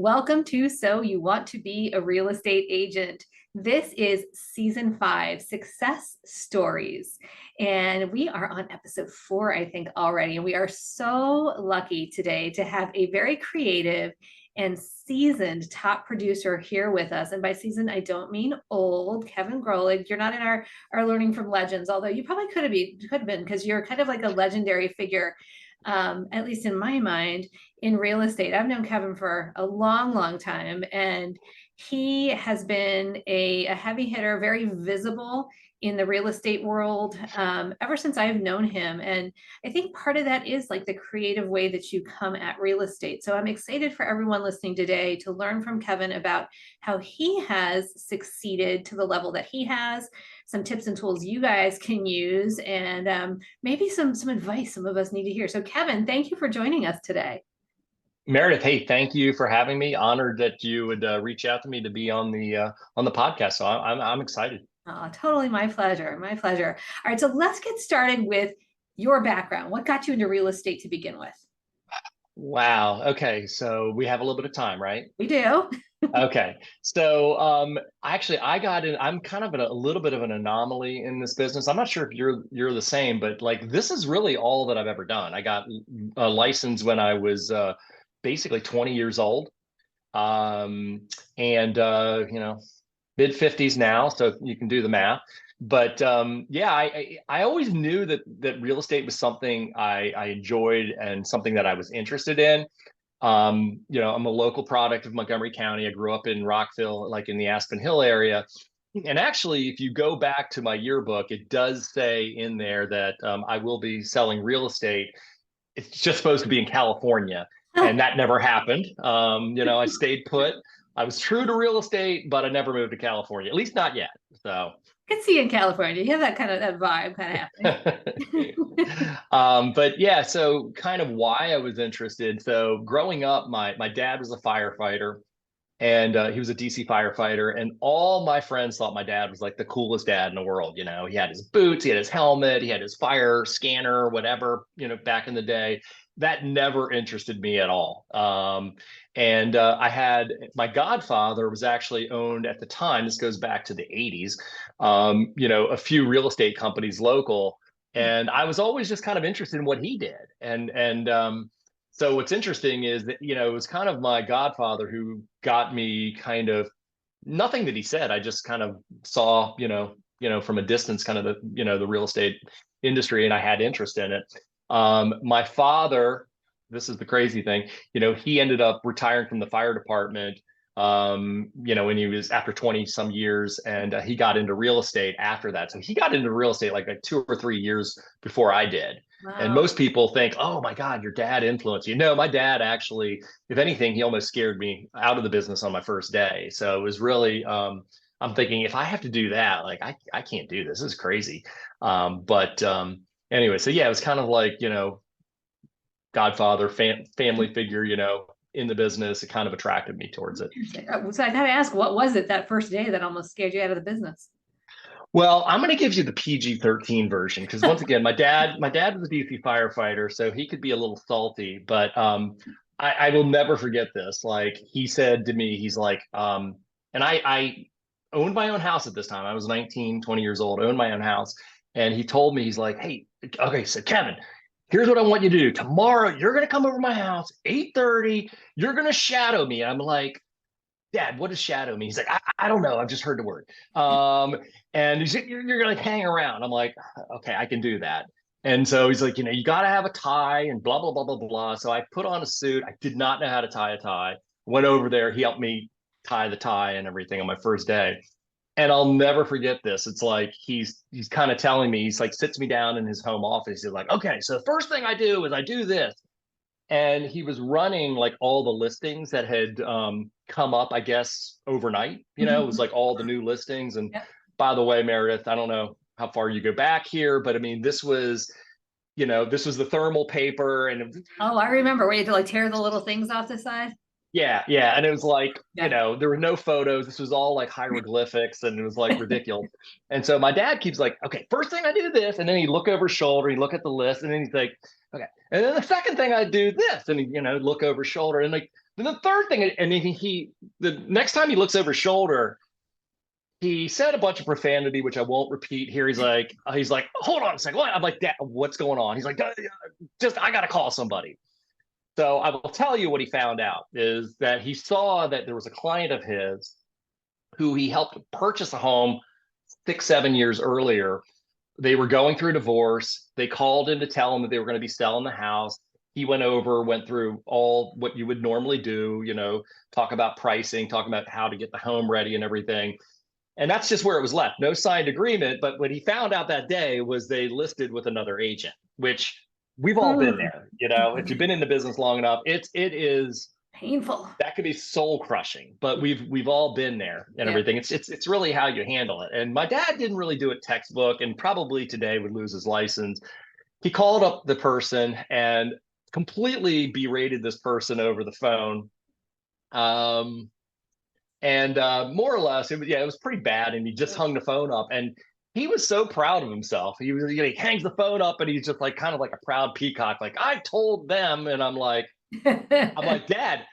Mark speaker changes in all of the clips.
Speaker 1: Welcome to So You Want to Be a Real Estate Agent. This is season 5, Success Stories. And we are on episode 4, I think, already. And we are so lucky today to have a very creative and seasoned top producer here with us. And by seasoned, I don't mean old. Kevin Grolig, you're not in our Learning from Legends, although you probably could have been because you're kind of like a legendary figure, at least in my mind, in real estate. I've known Kevin for a long, long time, and he has been a heavy hitter, very visible in the real estate world ever since I've known him. And I think part of that is like the creative way that you come at real estate. So I'm excited for everyone listening today to learn from Kevin about how he has succeeded to the level that he has, some tips and tools you guys can use, and maybe some advice some of us need to hear. So Kevin, thank you for joining us today.
Speaker 2: Meredith, hey, thank you for having me. Honored that you would reach out to me to be on the podcast. So I'm excited.
Speaker 1: Oh, totally my pleasure. My pleasure. All right, so let's get started with your background. What got you into real estate to begin with?
Speaker 2: Wow. Okay, so we have a little bit of time, right?
Speaker 1: We do.
Speaker 2: Okay. So actually I got in. I'm kind of a little bit of an anomaly in this business. I'm not sure if you're the same, but like this is really all that I've ever done. I got a license when I was basically 20 years old. And mid 50s now, so you can do the math. But yeah, I always knew that real estate was something I enjoyed and something that I was interested in. I'm a local product of Montgomery County. I grew up in Rockville, like in the Aspen Hill area. And actually, if you go back to my yearbook, it does say in there that I will be selling real estate. It's just supposed to be in California, and that never happened. I stayed put. I was true to real estate, but I never moved to California, at least not yet. So,
Speaker 1: I can see you in California. You have that kind of that vibe kind of happening.
Speaker 2: but yeah, so kind of why I was interested. So growing up, my dad was a firefighter, and he was a DC firefighter, and all my friends thought my dad was like the coolest dad in the world. He had his boots, he had his helmet, he had his fire scanner, whatever, back in the day. That never interested me at all. And I had my godfather was actually owned at the time, this goes back to the 80s, a few real estate companies local. And I was always just kind of interested in what he did. So what's interesting is that, it was kind of my godfather who got me kind of nothing that he said. I just kind of saw, from a distance, kind of the real estate industry, and I had interest in it. My father, this is the crazy thing, he ended up retiring from the fire department, when he was after 20 some years, and he got into real estate after that. So he got into real estate like 2 or 3 years before I did. And
Speaker 1: Wow.
Speaker 2: most people think, oh my God, your dad influenced you. No, my dad actually, if anything, he almost scared me out of the business on my first day. So it was really, I'm thinking if I have to do that, like I can't do this. This is crazy. But anyway, so yeah, it was kind of like, Godfather, family figure, in the business. It kind of attracted me towards it.
Speaker 1: So I got to ask, what was it that first day that almost scared you out of the business?
Speaker 2: Well, I'm going to give you the PG-13 version because once again, my dad was a DC firefighter, so he could be a little salty. But I will never forget this. Like he said to me, he's like, and I owned my own house at this time. I was 19, 20 years old, owned my own house, and he told me, he's like, hey, okay, so Kevin, here's what I want you to do. Tomorrow, you're going to come over to my house, 8:30. You're going to shadow me. And I'm like, Dad, what does shadow mean? He's like, I don't know. I've just heard the word. And he's like, you're going to hang around. I'm like, okay, I can do that. And so he's like, you got to have a tie and blah, blah, blah, blah, blah. So I put on a suit. I did not know how to tie a tie. Went over there. He helped me tie the tie and everything on my first day. And I'll never forget this. It's like he's kind of telling me, he's like sits me down in his home office. He's like, okay, so the first thing I do is I do this. And he was running like all the listings that had come up, I guess, overnight. It was like all the new listings. And
Speaker 1: Yep.
Speaker 2: by the way, Meredith, I don't know how far you go back here, but I mean, this was the thermal paper, and
Speaker 1: Oh, I remember where you had to like tear the little things off the side.
Speaker 2: yeah, yeah. And it was like,
Speaker 1: Yeah.
Speaker 2: there were no photos. This was all like hieroglyphics, and it was like ridiculous. And so my dad keeps like, okay, first thing I do this, and then he look over his shoulder, he look at the list, and then he's like, okay. And then the second thing I do this, and he, look over his shoulder, and like Then the third thing, and the next time he looks over his shoulder, he said a bunch of profanity, which I won't repeat here. He's like, hold on a second. What? I'm like, Dad, what's going on? He's like, just I gotta call somebody. So I will tell you what he found out is that he saw that there was a client of his who he helped purchase a home 6, 7 years earlier. They were going through a divorce. They called in to tell him that they were going to be selling the house. He went through all what you would normally do, talk about pricing, talk about how to get the home ready and everything. And that's just where it was left. No signed agreement. But what he found out that day was they listed with another agent, which we've all been
Speaker 1: Mm,
Speaker 2: there. If you've been in the business long enough, it is
Speaker 1: painful.
Speaker 2: that could be soul crushing, but we've all been there and
Speaker 1: Yeah.
Speaker 2: everything. It's really how you handle it. And my dad didn't really do it textbook, and probably today would lose his license. He called up the person and completely berated this person over the phone. Um, and more or less, it was pretty bad. And he just hung the phone up, and he was so proud of himself. He hangs the phone up, and he's just like kind of like a proud peacock, like I told them. And I'm like, Dad,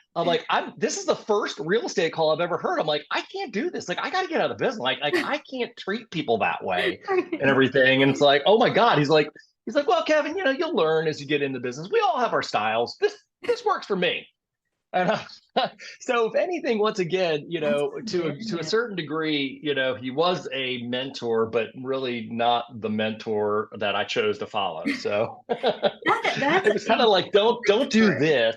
Speaker 2: this is the first real estate call I've ever heard. I'm like, I can't do this. Like, I got to get out of business. Like, I can't treat people that way and everything. And it's like, oh my God. He's like, well, Kevin, you'll learn as you get into business. We all have our styles. This works for me. And so, if anything, once again,
Speaker 1: That's
Speaker 2: to a
Speaker 1: good.
Speaker 2: certain degree, he was a mentor, but really not the mentor that I chose to follow. So
Speaker 1: That's
Speaker 2: it was kind
Speaker 1: a
Speaker 2: of like, don't
Speaker 1: great
Speaker 2: do
Speaker 1: story.
Speaker 2: this.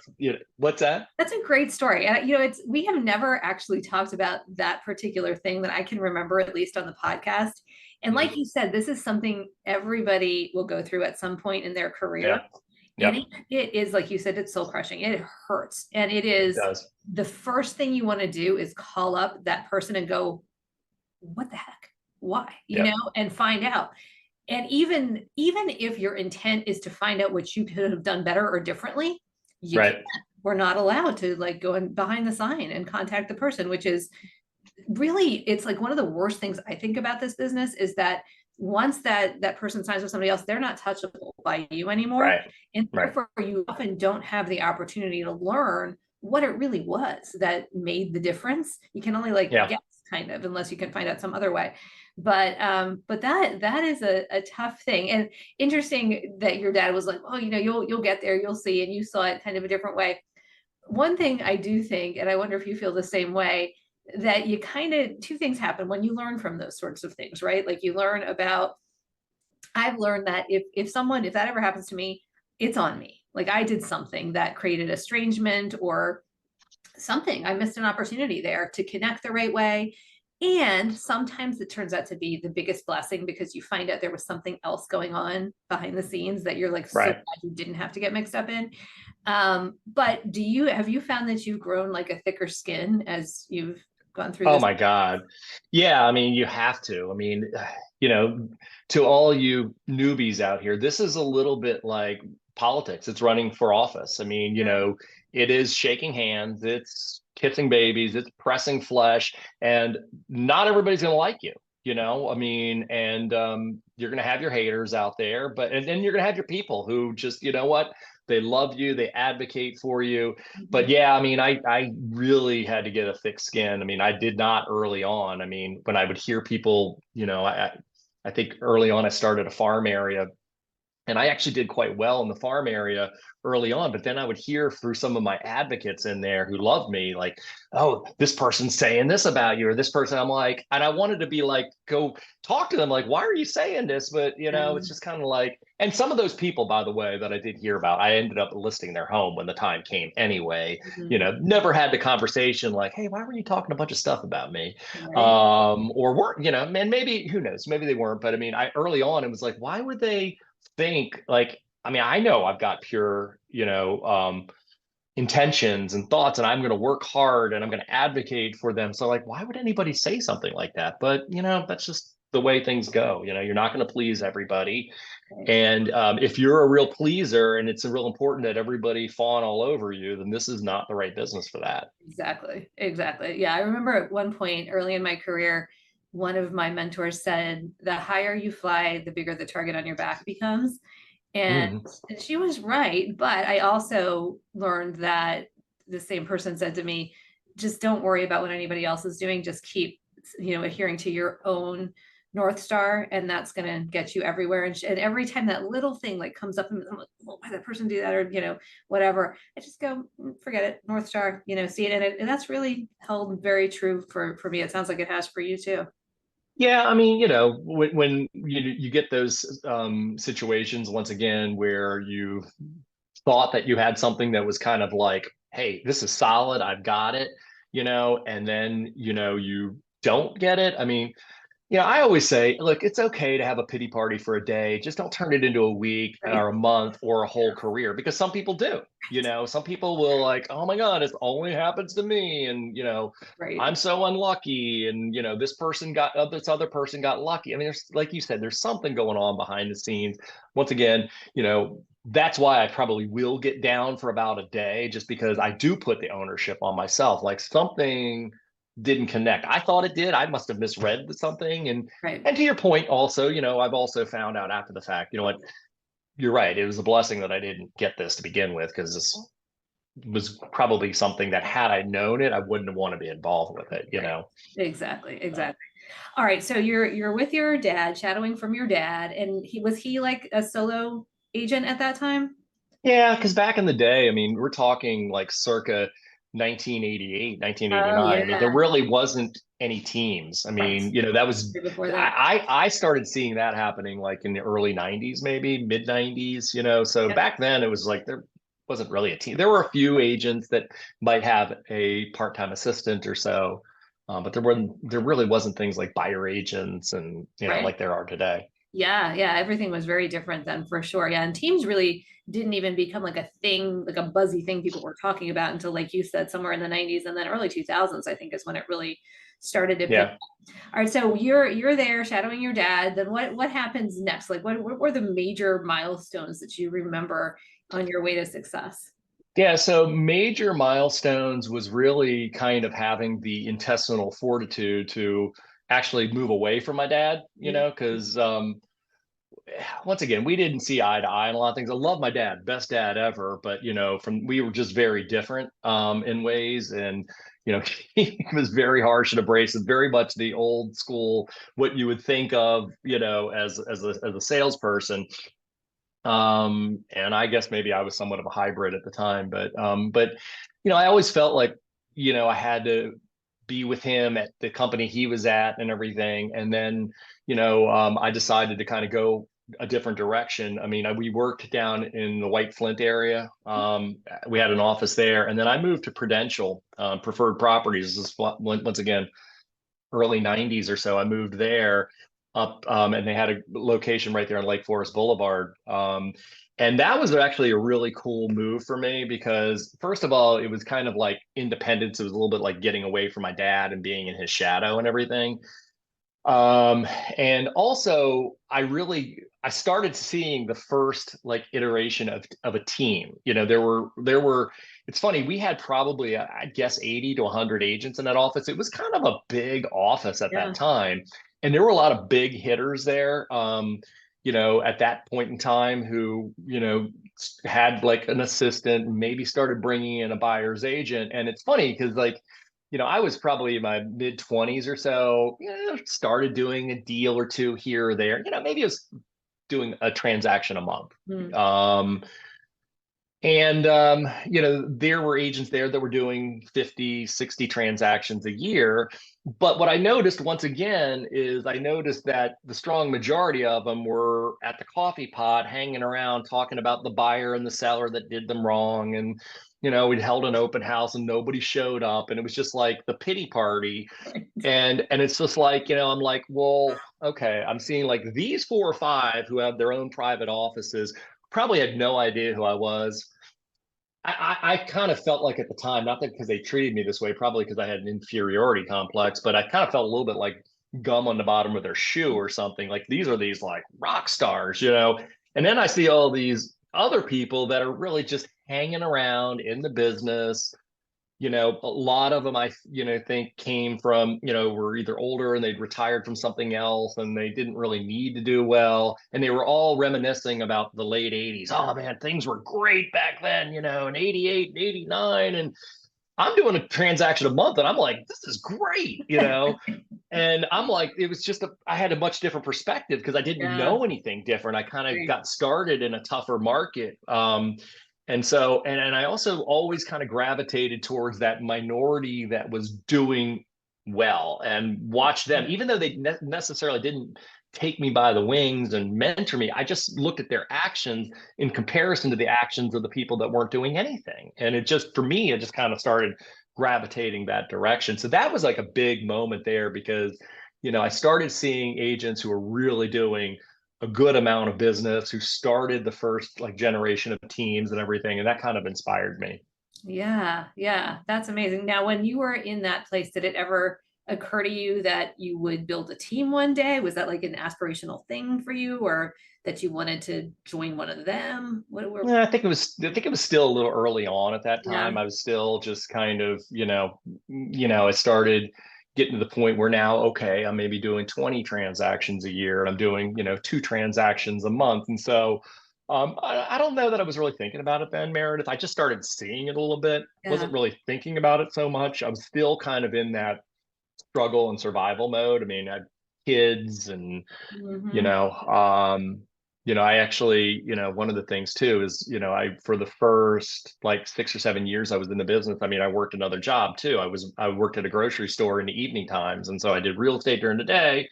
Speaker 2: What's that?
Speaker 1: That's a great story. And it's we have never actually talked about that particular thing that I can remember, at least on the podcast. And like
Speaker 2: Mhm.
Speaker 1: you said, this is something everybody will go through at some point in their career.
Speaker 2: Yeah.
Speaker 1: And
Speaker 2: Yep.
Speaker 1: it is, like you said, it's soul crushing. It hurts. And it
Speaker 2: It
Speaker 1: is
Speaker 2: does.
Speaker 1: the first thing you want to do is call up that person and go, what the heck? Why?
Speaker 2: Yep.
Speaker 1: And find out. And even if your intent is to find out what you could have done better or differently, you can't.
Speaker 2: Right.
Speaker 1: We're not allowed to like go in behind the sign and contact the person, which is really, it's like one of the worst things I think about this business is that once that person signs with somebody else, they're not touchable by you anymore.
Speaker 2: Right.
Speaker 1: And
Speaker 2: Right.
Speaker 1: therefore you often don't have the opportunity to learn what it really was that made the difference. You can only like
Speaker 2: Yeah.
Speaker 1: guess kind of, unless you can find out some other way. But that is a tough thing. And interesting that your dad was like, oh, you'll get there, you'll see, and you saw it kind of a different way. One thing I do think, and I wonder if you feel the same way, that you kind of two things happen when you learn from those sorts of things, right? Like you learn about, I've learned that if that ever happens to me, it's on me. Like I did something that created estrangement or something. I missed an opportunity there to connect the right way. And sometimes it turns out to be the biggest blessing because you find out there was something else going on behind the scenes that you're like so
Speaker 2: Right.
Speaker 1: glad you didn't have to get mixed up in. But have you found that you've grown like a thicker skin as you've gone through
Speaker 2: Oh
Speaker 1: this?
Speaker 2: my God. Yeah, I mean, you have to. I mean, you know, to all you newbies out here, this is a little bit like politics. It's running for office. I mean, it is shaking hands, it's kissing babies, it's pressing flesh, and not everybody's going to like you. I mean, and you're going to have your haters out there, and then you're going to have your people who just, you know what? They love you, they advocate for you. But
Speaker 1: Mhm.
Speaker 2: yeah, I mean, I really had to get a thick skin. I mean, I did not early on. I mean, when I would hear people, I think early on I started a farm area, and I actually did quite well in the farm area early on. But then I would hear through some of my advocates in there who loved me, like, oh, this person's saying this about you, or this person. I'm like, and I wanted to be like, go talk to them, like, why are you saying this? But, it's just kind of like, and some of those people, by the way, that I did hear about, I ended up listing their home when the time came anyway.
Speaker 1: Mhm.
Speaker 2: Never had the conversation like, hey, why were you talking a bunch of stuff about me?
Speaker 1: Right.
Speaker 2: Or weren't, and maybe, who knows, maybe they weren't. But I mean, I early on, it was like, why would they think like, I mean, I know I've got pure, intentions and thoughts, and I'm going to work hard and I'm going to advocate for them. So like, why would anybody say something like that? But that's just the way things go. You're not going to please everybody.
Speaker 1: Right.
Speaker 2: And if you're a real pleaser and it's real important that everybody fawn all over you, then this is not the right business for that.
Speaker 1: Exactly. Exactly. Yeah. I remember at one point early in my career, one of my mentors said, the higher you fly, the bigger the target on your back becomes. And
Speaker 2: Mm,
Speaker 1: she was right. But I also learned that the same person said to me, just don't worry about what anybody else is doing. Just keep, adhering to your own North Star, and that's going to get you everywhere. And every time that little thing like comes up, and I'm like, well, why that person do that, or whatever, I just go, forget it, North Star, see it, and that's really held very true for me. It sounds like it has for you too.
Speaker 2: Yeah, I mean, when you get those situations once again where you thought that you had something that was kind of like, hey, this is solid, I've got it, and then, you don't get it. I mean, I always say, look, it's okay to have a pity party for a day. Just don't turn it into a week
Speaker 1: Right.
Speaker 2: or a month or a whole career because some people do. Some people will like, oh my God, it only happens to me. And,
Speaker 1: Right.
Speaker 2: I'm so unlucky. And, this other person got lucky. I mean, there's, like you said, there's something going on behind the scenes. Once again, that's why I probably will get down for about a day just because I do put the ownership on myself. Like something didn't connect. I thought it did. I must have misread something. And
Speaker 1: Right.
Speaker 2: and to your point, also, I've also found out after the fact, what, you're right. It was a blessing that I didn't get this to begin with, because this was probably something that had I known it, I wouldn't want to be involved with it,
Speaker 1: Right. Exactly.
Speaker 2: So.
Speaker 1: Exactly. All right. So you're with your dad, shadowing from your dad, and he like a solo agent at that time?
Speaker 2: Yeah, because back in the day, I mean, we're talking like circa 1988,
Speaker 1: Oh
Speaker 2: 1989. I mean, there
Speaker 1: yeah.
Speaker 2: really wasn't any teams. I
Speaker 1: Right.
Speaker 2: mean, that was,
Speaker 1: Way before that.
Speaker 2: I started seeing that happening like in the early 90s, maybe mid 90s, So
Speaker 1: Yep.
Speaker 2: back then it was like there wasn't really a team. There were a few agents that might have a part-time assistant or so, but there really wasn't things like buyer agents and,
Speaker 1: Right.
Speaker 2: like there are today.
Speaker 1: Yeah, yeah, everything was very different then for sure. Yeah, and teams really didn't even become like a thing, like a buzzy thing people were talking about until, like you said, somewhere in the 90s and then early 2000s, I think is when it really started to pick.
Speaker 2: Yeah.
Speaker 1: All right, so you're there shadowing your dad. Then what happens next? Like what were the major milestones that you remember on your way to success?
Speaker 2: Yeah, so major milestones was really kind of having the intestinal fortitude to actually move away from my dad,
Speaker 1: Mhm.
Speaker 2: because once again, we didn't see eye to eye on a lot of things. I love my dad, best dad ever, but from we were just very different in ways, and he was very harsh and abrasive, very much the old school, what you would think of, as a salesperson. And I guess maybe I was somewhat of a hybrid at the time, but I always felt like, I had to be with him at the company he was at and everything. And then, I decided to kind of go a different direction. I mean, we worked down in the White Flint area. We had an office there, and then I moved to Prudential, Preferred Properties. This is once again early 90s or so. I moved there up, and they had a location right there on Lake Forest Boulevard. And that was actually a really cool move for me because, first of all, it was kind of like independence. It was a little bit like getting away from my dad and being in his shadow and everything. Um, and also I started seeing the first like iteration of a team. There were it's funny, we had probably I guess 80 to 100 agents in that office. It was kind of a big office at that
Speaker 1: Yeah.
Speaker 2: time. And there were a lot of big hitters there. At that point in time who, had like an assistant, maybe started bringing in a buyer's agent. And it's funny because like I was probably in my mid 20s or so, started doing a deal or two here or there. Maybe I was doing a transaction a month.
Speaker 1: Hmm.
Speaker 2: And there were agents there that were doing 50, 60 transactions a year. But what I noticed once again is I noticed that the strong majority of them were at the coffee pot, hanging around, talking about the buyer and the seller that did them wrong. And, we'd held an open house and nobody showed up. And it was just like the pity party. And it's just like, I'm like, well, okay, I'm seeing like these 4 or 5 who have their own private offices probably had no idea who I was. I kind of felt like at the time, not that because they treated me this way, probably because I had an inferiority complex, but I kind of felt a little bit like gum on the bottom of their shoe or something. Like these are these like rock stars. And then I see all these other people that are really just hanging around in the business. A lot of them think came from, were either older and they'd retired from something else and they didn't really need to do well. And they were all reminiscing about the late 80s. Oh man, things were great back then, in 88 and 89. And I'm doing a transaction a month and I'm like, this is great, you know? And I'm like, it was just I had a much different perspective because I didn't
Speaker 1: Yeah.
Speaker 2: know anything different. I kind of
Speaker 1: Right.
Speaker 2: got started in a tougher market. And so, and I also always kind of gravitated towards that minority that was doing well and watch them, even though they necessarily didn't take me by the wings and mentor me. I just looked at their actions in comparison to the actions of the people that weren't doing anything. And it just, for me, it just kind of started gravitating that direction. So that was like a big moment there because, I started seeing agents who were really doing a good amount of business, who started the first like generation of teams and everything. And that kind of inspired me.
Speaker 1: Yeah, yeah, that's amazing. Now, when you were in that place, did it ever occur to you that you would build a team one day? Was that like an aspirational thing for you, or that you wanted to join one of them? What were,
Speaker 2: Yeah, I think it was still a little early on at that
Speaker 1: yeah.
Speaker 2: time. I was still just kind of, I started getting to the point where now, okay, I'm maybe doing 20 transactions a year and I'm doing, two transactions a month. And so I don't know that I was really thinking about it then, Meredith. I just started seeing it a little bit,
Speaker 1: Yeah.
Speaker 2: wasn't really thinking about it so much. I was still kind of in that struggle and survival mode. I mean, I had kids and you
Speaker 1: Hmm.
Speaker 2: know I actually, one of the things too is, I for the first like 6 or 7 years I was in the business. I mean, I worked another job too. I worked at a grocery store in the evening times, and so I did real estate during the day,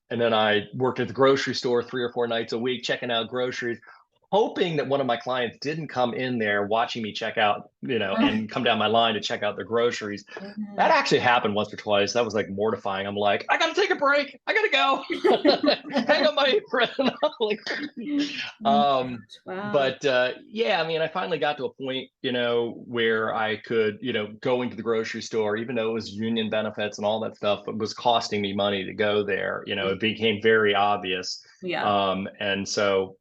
Speaker 2: and then I worked at the grocery store 3 or 4 nights a week checking out groceries, hoping that one of my clients didn't come in there watching me check out, and come down my line to check out their groceries. That
Speaker 1: Yeah.
Speaker 2: actually happened once or twice. That was like mortifying. I'm like, I gotta take a break. I gotta go. Hang on, my friend. Like,
Speaker 1: Oh,
Speaker 2: um,
Speaker 1: wow.
Speaker 2: but yeah, I mean, I finally got to a point, where I could, go into the grocery store, even though it was union benefits and all that stuff, it was costing me money to go there. It became very obvious.
Speaker 1: Yeah.
Speaker 2: And so,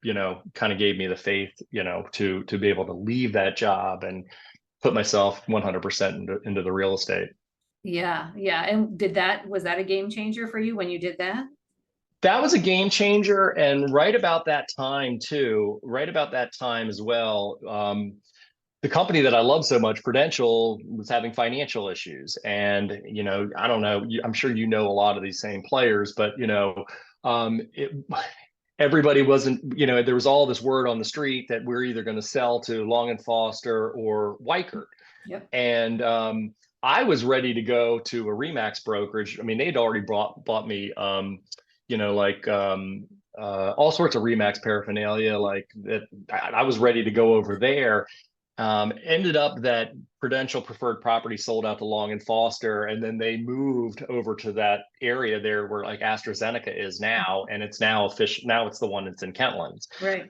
Speaker 2: kind of gave me the faith, to be able to leave that job and put myself 100% into the real estate.
Speaker 1: Yeah. Yeah. And was that a game changer for you when you did that?
Speaker 2: That was a game changer. And right about that time, too, right about that time as well, the company that I love so much, Prudential, was having financial issues. And, I don't know, I'm sure you know a lot of these same players, but, everybody wasn't, there was all this word on the street that we're either going to sell to Long and Foster or Weichert.
Speaker 1: Yep.
Speaker 2: And I was ready to go to a Remax brokerage. I mean, they'd already bought me, like all sorts of Remax paraphernalia. Like that, I was ready to go over there. Ended up that Prudential Preferred Property sold out to Long and Foster, and then they moved over to that area there where like AstraZeneca is now, and it's now official. Now it's the one that's in Kentlands.
Speaker 1: Right.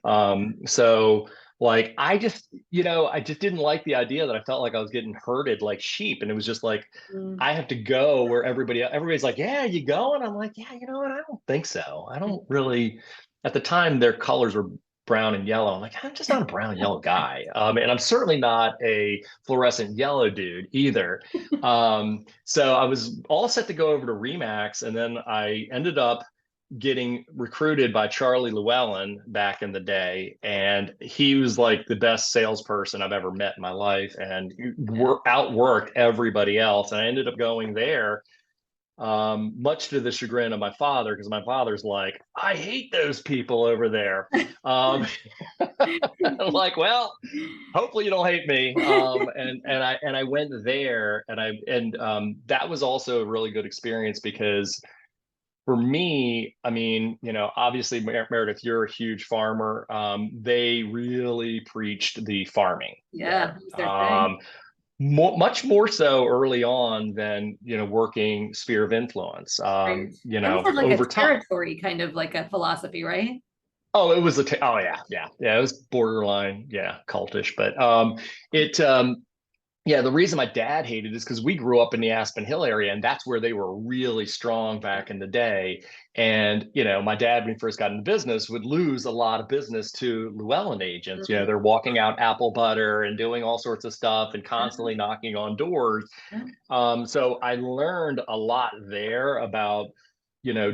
Speaker 2: So like I just didn't like the idea that I felt like I was getting herded like sheep, and it was just like
Speaker 1: Mm.
Speaker 2: I have to go where everybody's like, yeah, you going? I'm like, yeah, you know what? I don't think so. I don't really. At the time, their colors were brown and yellow. I'm like, I'm just not a brown and yellow guy. And I'm certainly not a fluorescent yellow dude either. So I was all set to go over to Remax, and then I ended up getting recruited by Charlie Llewellyn back in the day. And he was like the best salesperson I've ever met in my life and
Speaker 1: Yeah.
Speaker 2: outworked everybody else. And I ended up going there, much to the chagrin of my father, because my father's like, I hate those people over there. Um, like, well, hopefully you don't hate me. And I went there, and that was also a really good experience because for me, I mean, obviously, Meredith, you're a huge farmer. They really preached the farming
Speaker 1: Yeah,
Speaker 2: there.
Speaker 1: that's their thing.
Speaker 2: Much more so early on than working sphere of influence.
Speaker 1: Right. They almost had like a
Speaker 2: Over time.
Speaker 1: territory kind of like a philosophy, right?
Speaker 2: Oh, it was oh yeah, yeah, yeah. It was borderline, yeah, cultish, but it yeah, the reason my dad hated it is because we grew up in the Aspen Hill area, and that's where they were really strong back in the day. And my dad, when he first got into business, would lose a lot of business to Llewellyn agents.
Speaker 1: Mhm.
Speaker 2: They're walking out apple butter and doing all sorts of stuff and
Speaker 1: Yeah.
Speaker 2: constantly knocking on doors.
Speaker 1: Yeah.
Speaker 2: So I learned a lot there about,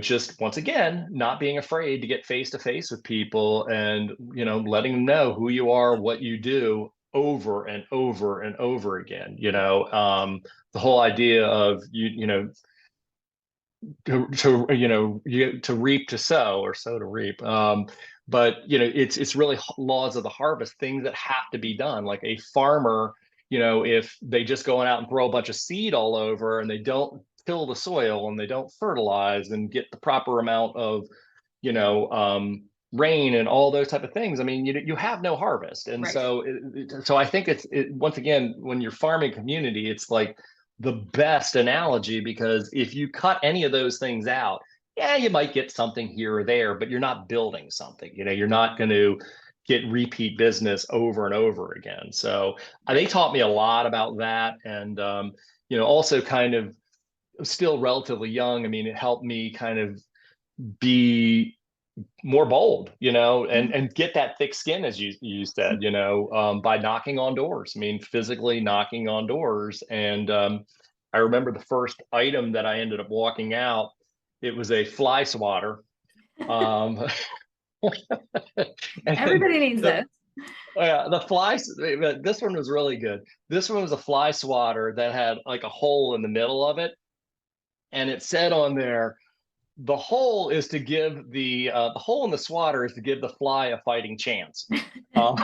Speaker 2: just once again, not being afraid to get face to face with people and, letting them know who you are, what you do. over and over and over again. The whole idea of to reap to sow, or sow to reap. But it's really laws of the harvest, things that have to be done. Like a farmer, if they just go out and throw a bunch of seed all over and they don't till the soil and they don't fertilize and get the proper amount of you know rain and all those type of things, I mean, you have no harvest. And
Speaker 1: Right.
Speaker 2: so I think once again, when you're farming community, it's like the best analogy, because if you cut any of those things out, yeah, you might get something here or there, but you're not building something. You're not going to get repeat business over and over again. So they
Speaker 1: Right.
Speaker 2: taught me a lot about that. And also kind of still relatively young, I mean, it helped me kind of be more bold, and get that thick skin, as you said, by knocking on doors. I mean, physically knocking on doors. And I remember the first item that I ended up walking out. It was a fly swatter. Um, and
Speaker 1: Everybody needs
Speaker 2: the
Speaker 1: this.
Speaker 2: the flies. This one was really good. This one was a fly swatter that had like a hole in the middle of it, and it said on there, the hole in the swatter is to give the fly a fighting chance. Um,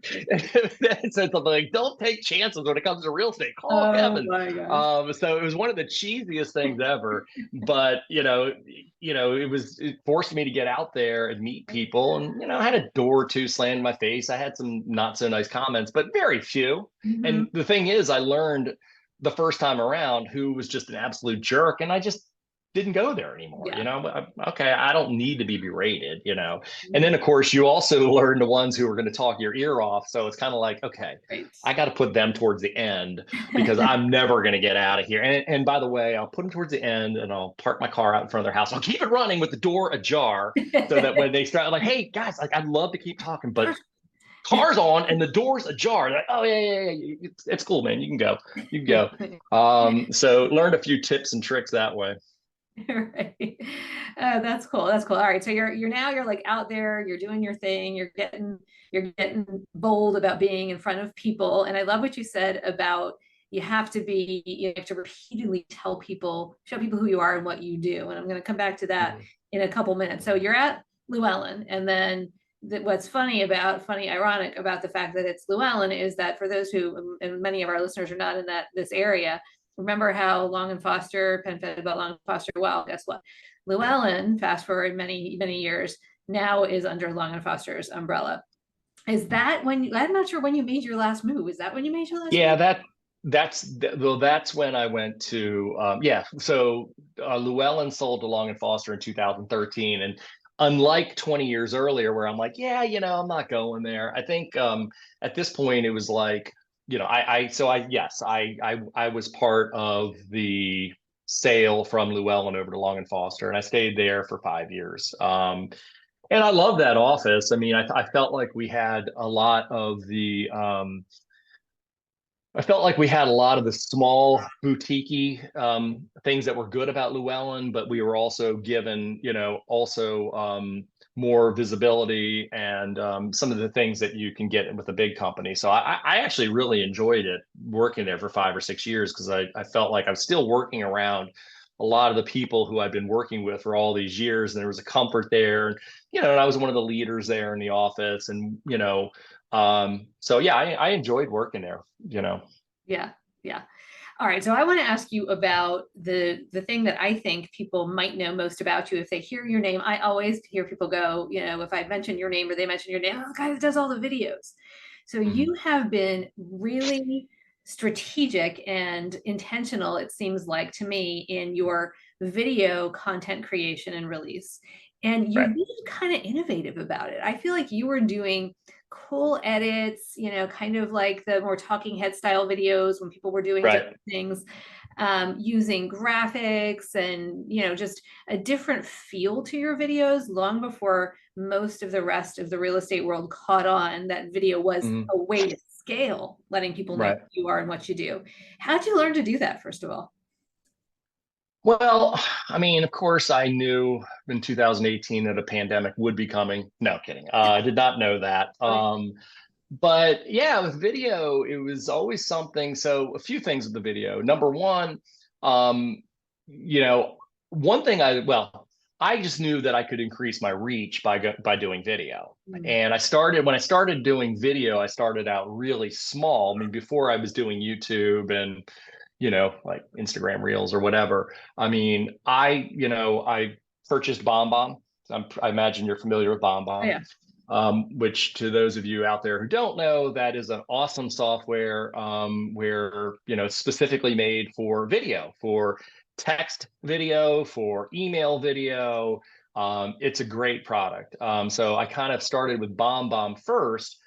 Speaker 2: it said something like, "Don't take chances when it comes to real estate. Call
Speaker 1: Oh
Speaker 2: Kevin."
Speaker 1: my gosh.
Speaker 2: So it was one of the cheesiest things ever, but it forced me to get out there and meet people, and I had a door or two slammed in my face. I had some not so nice comments, but very few.
Speaker 1: Mhm.
Speaker 2: And the thing is, I learned the first time around who was just an absolute jerk, and I just didn't go there anymore.
Speaker 1: Yeah.
Speaker 2: Okay, I don't need to be berated. And then, of course, you also learn the ones who are going to talk your ear off. So it's kind of like, okay,
Speaker 1: Right.
Speaker 2: I got to put them towards the end, because I'm never going to get out of here. And by the way, I'll put them towards the end, and I'll park my car out in front of their house. I'll keep it running with the door ajar, so that when they start, like, hey, guys, like, I'd love to keep talking, but car's on and the door's ajar. They're like, oh, yeah, yeah, yeah. It's cool, man. You can go. You can go. So learned a few tips and tricks that way.
Speaker 1: Right. That's cool. That's cool. All right. So you're like out there, you're doing your thing, you're getting bold about being in front of people. And I love what you said about you have to repeatedly show people who you are and what you do. And I'm going to come back to that
Speaker 2: Mhm.
Speaker 1: in a couple minutes. So you're at Llewellyn, and then what's ironic about the fact that it's Llewellyn is that for those who, and many of our listeners are not in this area, remember how Long and Foster, Penn Fed about Long and Foster? Well, guess what? Llewellyn, fast forward many, many years, now is under Long and Foster's umbrella. Is that I'm not sure when you made your last move. Is that when you made your last
Speaker 2: Yeah,
Speaker 1: move?
Speaker 2: that's when I went to yeah. So Llewellyn sold to Long and Foster in 2013, and unlike 20 years earlier, where I'm like, yeah, I'm not going there. I think at this point it was like, I was part of the sale from Llewellyn over to Long and Foster, and I stayed there for 5 years. And I love that office. I mean, I felt like we had a lot of the I felt like we had a lot of the small boutique things that were good about Llewellyn, but we were also given, more visibility and some of the things that you can get with a big company. So I actually really enjoyed it working there for 5 or 6 years, because I felt like I was still working around a lot of the people who I'd been working with for all these years. And there was a comfort there. And I was one of the leaders there in the office. So yeah, I enjoyed working there.
Speaker 1: Yeah, yeah. All right, so I want to ask you about the thing that I think people might know most about you if they hear your name. I always hear people go, if I mention your name or they mention your name, oh, the guy that does all the videos. So you
Speaker 2: Mhm.
Speaker 1: have been really strategic and intentional, it seems like to me, in your video content creation and release. And you've
Speaker 2: Right.
Speaker 1: been kind of innovative about it. I feel like you were doing cool edits, kind of like the more talking head style videos when people were doing different
Speaker 2: Right.
Speaker 1: things, using graphics and, just a different feel to your videos long before most of the rest of the real estate world caught on that video was
Speaker 2: Mhm.
Speaker 1: a way to scale, letting people know
Speaker 2: Right.
Speaker 1: who you are and what you do. How'd you learn to do that, first of all?
Speaker 2: Well, I mean, of course, I knew in 2018 that a pandemic would be coming. No, kidding. I did not know that.
Speaker 1: Right.
Speaker 2: But yeah, with video, it was always something. So a few things with the video. Number one, um, you know, one thing I just knew that I could increase my reach by doing video.
Speaker 1: Mm.
Speaker 2: And when I started doing video, I started out really small. I mean, before I was doing YouTube and, like Instagram Reels or whatever. I mean, I purchased BombBomb. I imagine you're familiar with
Speaker 1: Oh,
Speaker 2: BombBomb,
Speaker 1: yeah.
Speaker 2: which to those of you out there who don't know, that is an awesome software where, it's specifically made for video, for text video, for email video. It's a great product. So I kind of started with BombBomb first.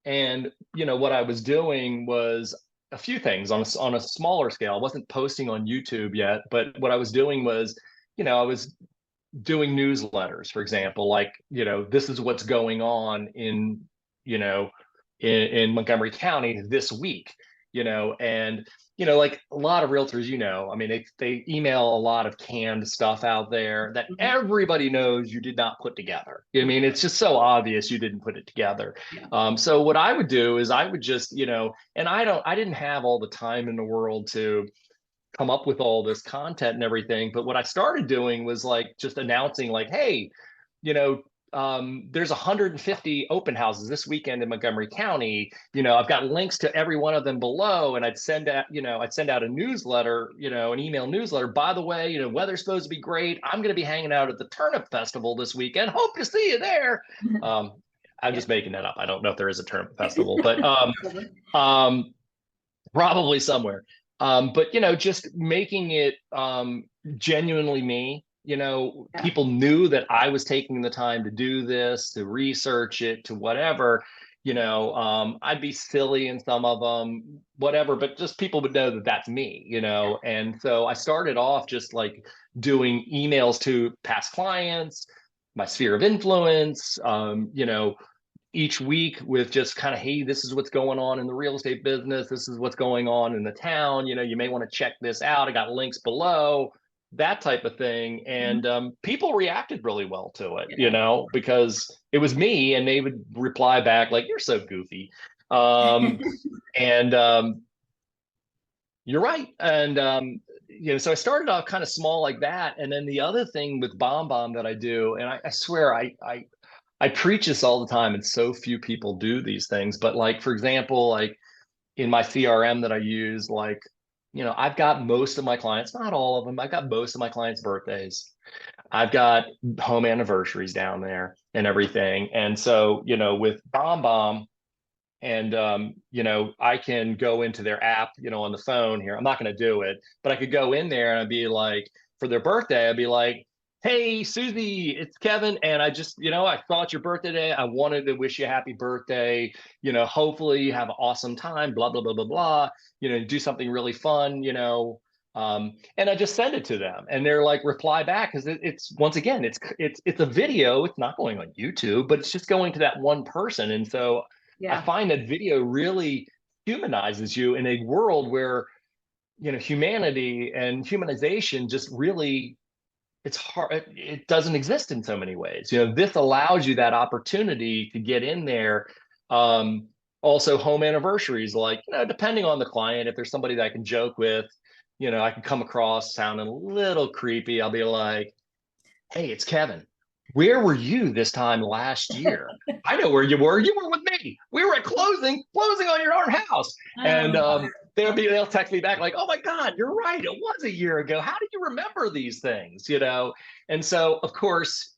Speaker 2: And, what I was doing was a few things on a smaller scale. I wasn't posting on YouTube yet, but what I was doing was, I was doing newsletters, for example, like, this is what's going on you know, in Montgomery County this week, and, like a lot of realtors, I mean, they email a lot of canned stuff out there that
Speaker 1: Mhm.
Speaker 2: everybody knows you did not put together. I mean, it's just so obvious you didn't put it together.
Speaker 1: Yeah.
Speaker 2: So what I would do is I would just, and I didn't have all the time in the world to come up with all this content and everything. But what I started doing was like just announcing, like, hey, there's 150 open houses this weekend in Montgomery County. I've got links to every one of them below, and I'd send out a newsletter, an email newsletter. By the way, weather's supposed to be great. I'm going to be hanging out at the Turnip Festival this weekend. Hope to see you there. Um, I'm
Speaker 1: Yeah.
Speaker 2: just making that up. I don't know if there is a turnip festival, but um, probably somewhere. But just making it genuinely me.
Speaker 1: Yeah.
Speaker 2: People knew that I was taking the time to do this, to research it, to whatever. I'd be silly in some of them, whatever, but just people would know that that's me. And so I started off just like doing emails to past clients, my sphere of influence, each week with just kind of, hey, this is what's going on in the real estate business. This is what's going on in the town. You may want to check this out. I got links below, that type of thing.
Speaker 1: Mhm.
Speaker 2: And people reacted really well to it,
Speaker 1: Yeah.
Speaker 2: because it was me, and they would reply back like, you're so goofy. Um, and You're right. And, so I started off kind of small like that. And then the other thing with BombBomb that I do, and I swear I preach this all the time, and so few people do these things. But like, for example, like in my CRM that I use, like, I've got most of my clients, not all of them, I've got most of my clients' birthdays. I've got home anniversaries down there and everything. And so, with BombBomb, and I can go into their app, on the phone here. I'm not going to do it, but I could go in there and I'd be like, for their birthday, I'd be like, hey, Susie, it's Kevin, and I just, I thought your birthday today. I wanted to wish you a happy birthday. Hopefully you have an awesome time. Blah blah blah blah blah. Do something really fun. And I just send it to them, and they're like, reply back, because it's, once again, it's a video. It's not going on YouTube, but it's just going to that one person. And so I
Speaker 1: Yeah.
Speaker 2: find that video really humanizes you in a world where, humanity and humanization just really, it's hard. It doesn't exist in so many ways. This allows you that opportunity to get in there. Um, Also, home anniversaries, like, depending on the client, if there's somebody that I can joke with, I can come across sounding a little creepy. I'll be like, hey, it's Kevin. Where were you this time last year? I know where you were. You were with me. We were at closing on your own house. And they'll text me back like, oh my God, you're right. It was a year ago. How do you remember these things? And so, of course,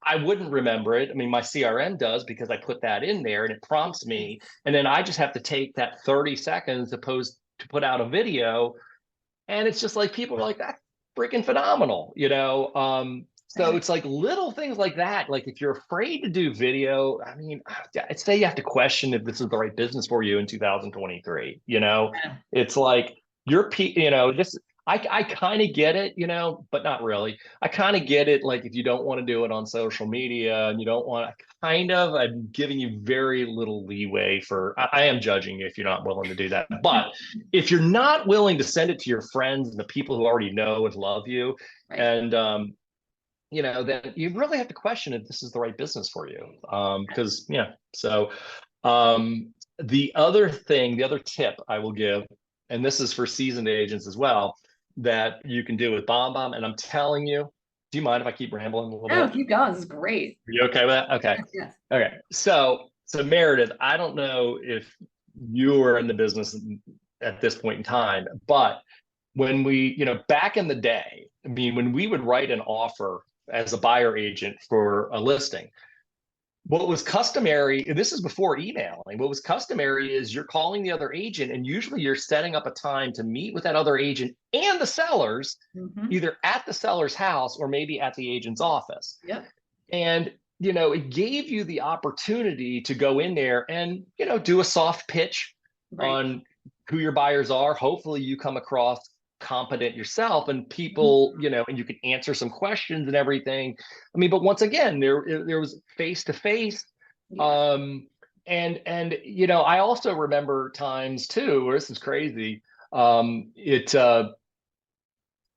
Speaker 2: I wouldn't remember it. I mean, my CRM does, because I put that in there and it prompts me. And then I just have to take that 30 seconds opposed to put out a video. And it's just like, people are like, that's freaking phenomenal. So it's like little things like that. Like, if you're afraid to do video, I mean, I'd say you have to question if this is the right business for you in 2023.
Speaker 1: Yeah.
Speaker 2: It's like just, I kind of get it, but not really. I kind of get it. Like, if you don't want to do it on social media and you don't want to, I'm giving you very little leeway for, I am judging you if you're not willing to do that. But if you're not willing to send it to your friends and the people who already know and love you,
Speaker 1: Right.
Speaker 2: and then you really have to question if this is the right business for you. Because, so, The other thing, the other tip I will give, and this is for seasoned agents as well, that you can do with BombBomb, and I'm telling you, do you mind if I keep rambling a little
Speaker 1: Oh,
Speaker 2: bit?
Speaker 1: keep going. This is great.
Speaker 2: Are you okay with that? Okay.
Speaker 1: Yes, yes.
Speaker 2: Okay. So Meredith, I don't know if you are in the business at this point in time, but when we, back in the day, I mean, when we would write an offer as a buyer agent for a listing, what was customary, and this is before emailing, what was customary is you're calling the other agent, and usually you're setting up a time to meet with that other agent and the sellers,
Speaker 1: Hmm.
Speaker 2: either at the seller's house or maybe at the agent's office.
Speaker 1: Yep.
Speaker 2: And, it gave you the opportunity to go in there and, do a soft pitch
Speaker 1: Right.
Speaker 2: on who your buyers are. Hopefully you come across competent yourself and
Speaker 1: Mhm.
Speaker 2: people, and you can answer some questions and everything. I mean, but once again, there was face to face.
Speaker 1: Yeah.
Speaker 2: Um, and I also remember times too, where this is crazy. It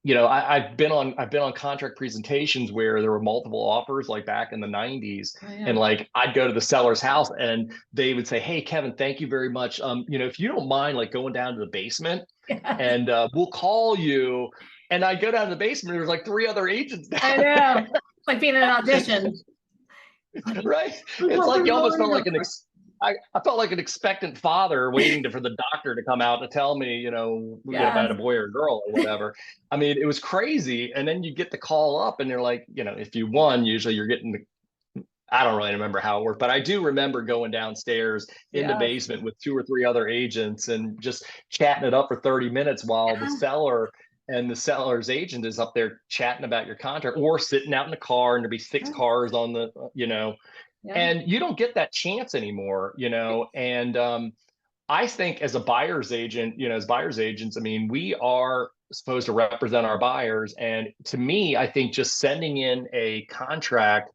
Speaker 2: I've been on contract presentations where there were multiple offers, like back in the 90s,
Speaker 1: Oh,
Speaker 2: and
Speaker 1: yeah.
Speaker 2: like I'd go to the seller's house and they would say, "Hey Kevin, thank you very much. If you don't mind like going down to the basement
Speaker 1: Yes.
Speaker 2: and we'll call you." And I go down to the basement, there's like three other agents
Speaker 1: I
Speaker 2: down
Speaker 1: know. It's like being in an audition.
Speaker 2: there, right? It's like you almost felt like I felt like an expectant father waiting for the doctor to come out to tell me, if I had
Speaker 1: Yes.
Speaker 2: a boy or a girl or whatever. I mean, it was crazy. And then you get the call up and they're like, if you won, usually you're getting I don't really remember how it worked, but I do remember going downstairs in the
Speaker 1: Yes.
Speaker 2: basement with two or three other agents and just chatting it up for 30 minutes while the
Speaker 1: Yeah.
Speaker 2: seller and the seller's agent is up there chatting about your contract, or sitting out in the car and there'd be six
Speaker 1: Yes.
Speaker 2: cars on the,
Speaker 1: Yeah.
Speaker 2: and you don't get that chance anymore, and I think as a buyer's agent, as buyer's agents, I mean, we are supposed to represent our buyers. And to me, I think just sending in a contract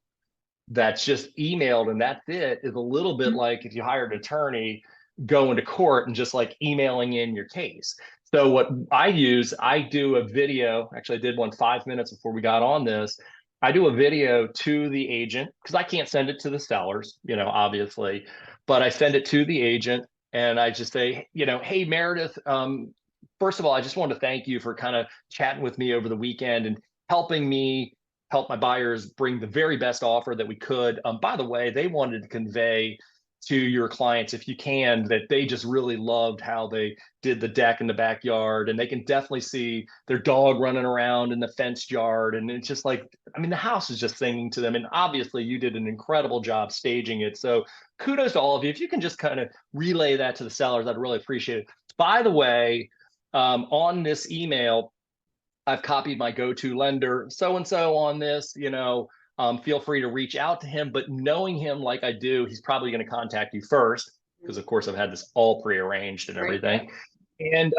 Speaker 2: that's just emailed and that's it is a little bit
Speaker 1: Mhm.
Speaker 2: like if you hired an attorney going to court and just like emailing in your case. So what I use, I do a video. Actually, I did one 5 minutes before we got on this. I do a video to the agent because I can't send it to the sellers, obviously, but I send it to the agent and I just say, hey Meredith, first of all, I just want to thank you for kind of chatting with me over the weekend and helping me help my buyers bring the very best offer that we could. By the way, they wanted to convey to your clients, if you can, that they just really loved how they did the deck in the backyard, and they can definitely see their dog running around in the fenced yard. And it's just like, I mean, the house is just singing to them. And obviously, you did an incredible job staging it. So kudos to all of you. If you can just kind of relay that to the sellers, I'd really appreciate it. By the way, on this email, I've copied my go-to lender, so and so on this, feel free to reach out to him. But knowing him like I do, he's probably going to contact you first because, of course, I've had this all prearranged and
Speaker 1: Right. Yeah.
Speaker 2: everything. And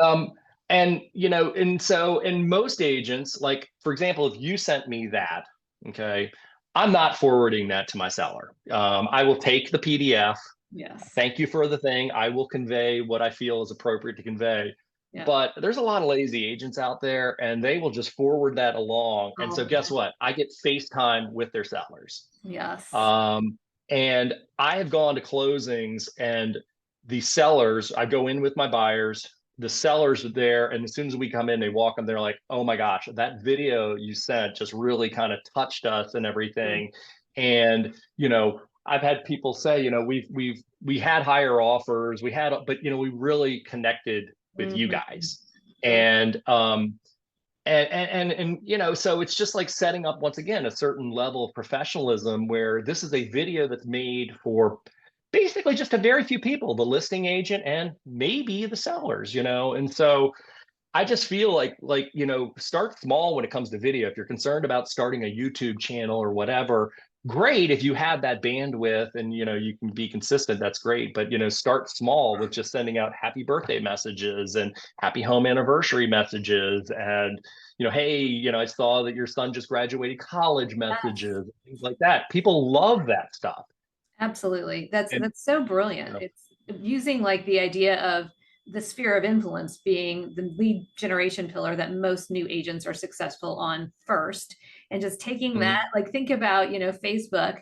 Speaker 2: and so, and most agents, like for example, if you sent me that, okay, I'm not forwarding that to my seller. I will take the PDF.
Speaker 1: Yes.
Speaker 2: Thank you for the thing. I will convey what I feel is appropriate to convey.
Speaker 1: Yeah.
Speaker 2: But there's a lot of lazy agents out there and they will just forward that along. And
Speaker 1: All
Speaker 2: so
Speaker 1: the
Speaker 2: guess
Speaker 1: time.
Speaker 2: what? I get FaceTime with their sellers.
Speaker 1: Yes.
Speaker 2: Um, and I have gone to closings and the sellers, I go in with my buyers, the sellers are there. And as soon as we come in, they walk in, they're like, oh my gosh, that video you sent just really kind of touched us and
Speaker 1: Mm.
Speaker 2: everything. And, I've had people say, we had higher offers, but we really connected with you
Speaker 1: Mhm.
Speaker 2: guys.
Speaker 1: Right.
Speaker 2: And so it's just like setting up once again a certain level of professionalism where this is a video that's made for basically just a very few people, the listing agent and maybe the sellers, and so I just feel like start small when it comes to video. If you're concerned about starting a YouTube channel or whatever, great. If you have that bandwidth and you can be consistent, that's great. But start small with just sending out happy birthday messages and happy home anniversary messages and hey, I saw that your son just graduated college
Speaker 1: Yes.
Speaker 2: messages, things like that. People love that stuff.
Speaker 1: Absolutely. That's
Speaker 2: And
Speaker 1: that's so
Speaker 2: you
Speaker 1: brilliant.
Speaker 2: know,
Speaker 1: It's using like the idea of the sphere of influence being the lead generation pillar that most new agents are successful on first, and just taking that,
Speaker 2: mhm,
Speaker 1: like think about, Facebook,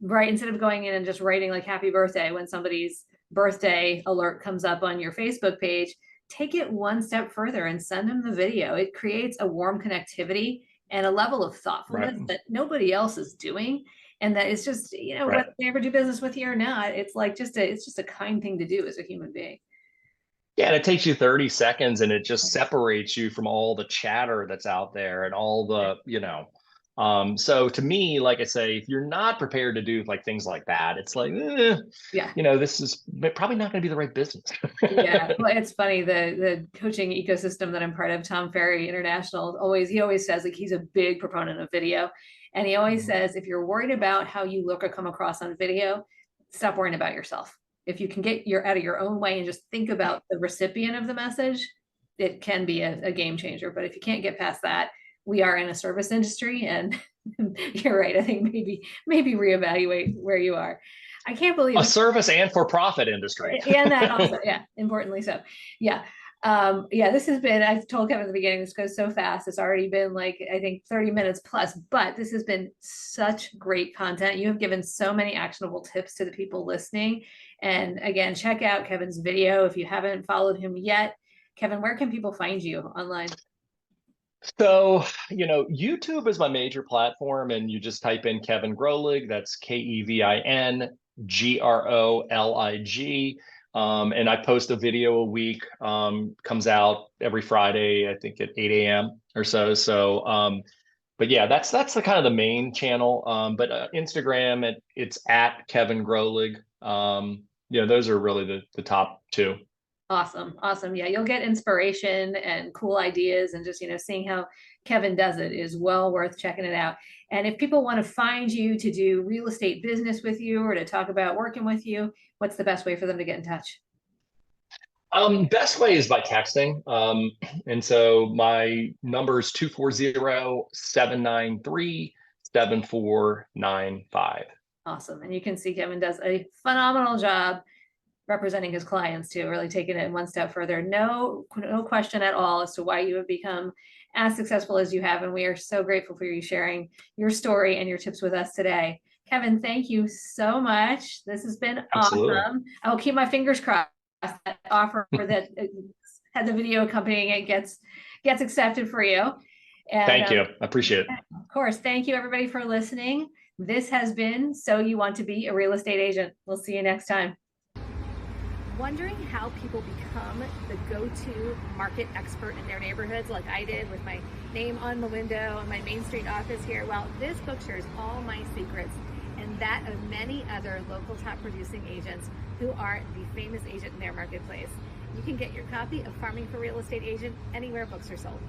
Speaker 1: right? Instead of going in and just writing like happy birthday when somebody's birthday alert comes up on your Facebook page, take it one step further and send them the video. It creates a warm connectivity and a level of
Speaker 2: Right.
Speaker 1: thoughtfulness that nobody else is doing. And that it's just,
Speaker 2: Right.
Speaker 1: whether they ever do business with you or not, it's like it's just a kind thing to do as a human being.
Speaker 2: Yeah, and it takes you 30 seconds and it just separates you from all the chatter that's out there and all so to me, like I say, if you're not prepared to do like things like that, it's like,
Speaker 1: Yeah.
Speaker 2: this is probably not going to be the right business.
Speaker 1: Yeah, well, it's funny, the coaching ecosystem that I'm part of, Tom Ferry International, he always says, like, he's a big proponent of video, and he always says, if you're worried about how you look or come across on video, stop worrying about yourself. If you can get out of your own way and just think about the recipient of the message, it can be a game changer. But if you can't get past that, we are in a service industry, and you're right. I think maybe reevaluate where you are. I can't believe
Speaker 2: A service and for-profit industry.
Speaker 1: and that also, yeah, importantly so. Yeah. This has been, I told Kevin at the beginning, this goes so fast. It's already been like, I think 30 minutes plus, but this has been such great content. You have given so many actionable tips to the people listening. And again, check out Kevin's video if you haven't followed him yet. Kevin, where can people find you online?
Speaker 2: So, YouTube is my major platform, and you just type in Kevin Grolig. That's KevinGrolig. And I post a video a week, comes out every Friday, I think at 8 a.m. or so. But yeah, that's the kind of the main channel. But Instagram, it's at Kevin Grolig. Those are really the top two.
Speaker 1: Awesome. Yeah, you'll get inspiration and cool ideas, and just, seeing how Kevin does it is well worth checking it out. And if people want to find you to do real estate business with you or to talk about working with you, what's the best way for them to get in touch?
Speaker 2: Best way is by texting. And so my number is 240-793-7495.
Speaker 1: Awesome. And you can see Kevin does a phenomenal job representing his clients too, really taking it one step further. No question at all as to why you have become as successful as you have. And we are so grateful for you sharing your story and your tips with us today. Kevin, thank you so much. This has been
Speaker 2: Absolutely
Speaker 1: awesome. I will keep my fingers crossed that offer that had the video accompanying it gets accepted for you. And,
Speaker 2: thank you. I appreciate it.
Speaker 1: Of course. Thank you everybody for listening. This has been So You Want to Be a Real Estate Agent. We'll see you next time. Wondering how people become the go-to market expert in their neighborhoods like I did with my name on the window and my Main Street office here? Well, this book shares all my secrets and that of many other local top producing agents who are the famous agent in their marketplace. You can get your copy of Farming for Real Estate Agent anywhere books are sold.